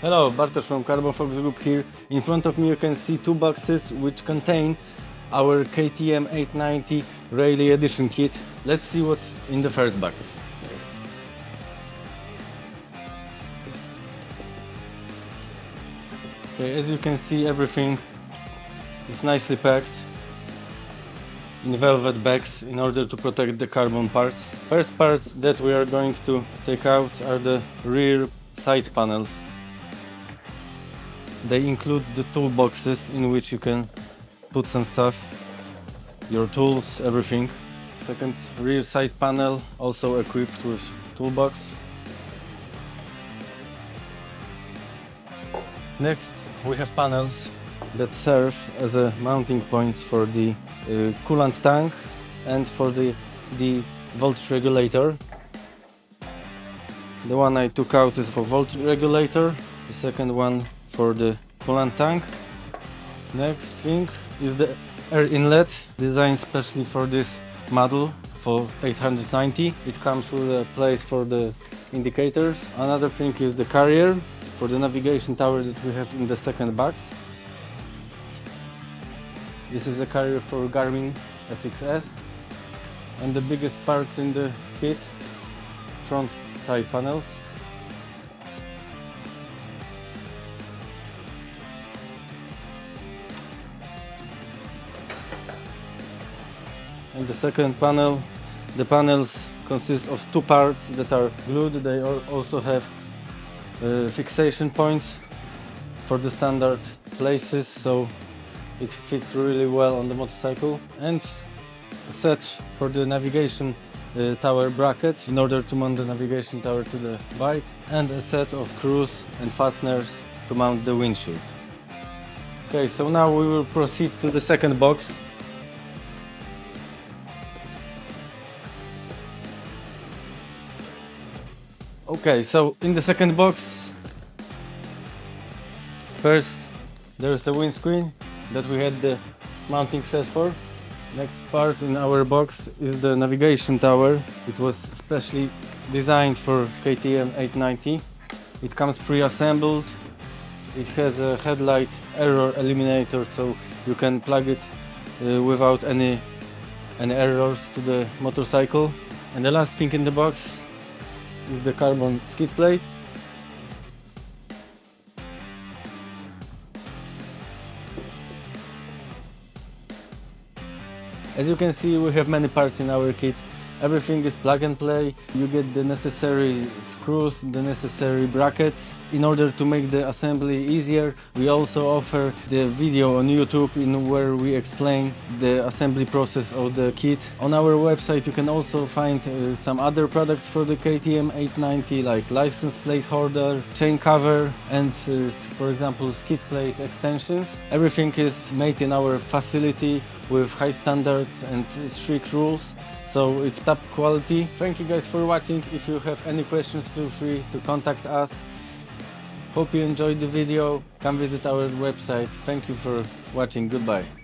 Hello, Bartosz from Carbon Fox Group here. In front of me you can see two boxes which contain our KTM 890 Rally Edition kit. Let's see what's in the first box. Okay, as you can see, everything is nicely packed in velvet bags in order to protect the carbon parts. First parts that we are going to take out are the rear side panels. They include the toolboxes in which you can put some stuff, your tools, everything. Second, rear side panel, also equipped with toolbox. Next, we have panels that serve as a mounting points for the coolant tank and for the voltage regulator. The one I took out is for voltage regulator, the second one for the coolant tank. Next thing is the air inlet, designed specially for this model for 890. It comes with a place for the indicators. Another thing is the carrier for the navigation tower that we have in the second box. This is a carrier for Garmin SXS. And the biggest parts in the kit, front side panels. And the second panel, the panels consist of two parts that are glued. They also have fixation points for the standard places, so it fits really well on the motorcycle. And a set for the navigation tower bracket in order to mount the navigation tower to the bike, and a set of screws and fasteners to mount the windshield. Okay, so now we will proceed to the second box. Okay, so in the second box, first there is a windscreen that we had the mounting set for. Next part in our box is the navigation tower. It was specially designed for KTM 890. It comes pre-assembled. It has a headlight error eliminator, so you can plug it without any errors to the motorcycle. And the last thing in the box is the carbon skid plate. As you can see, we have many parts in our kit. Everything is plug and play. You get the necessary screws, the necessary brackets. In order to make the assembly easier, we also offer the video on YouTube in where we explain the assembly process of the kit. On our website you can also find some other products for the KTM 890, like license plate holder, chain cover, and for example skid plate extensions. Everything is made in our facility with high standards and strict rules. So it's top quality. Thank you guys for watching. If you have any questions, feel free to contact us. Hope you enjoyed the video. Come visit our website. Thank you for watching. Goodbye.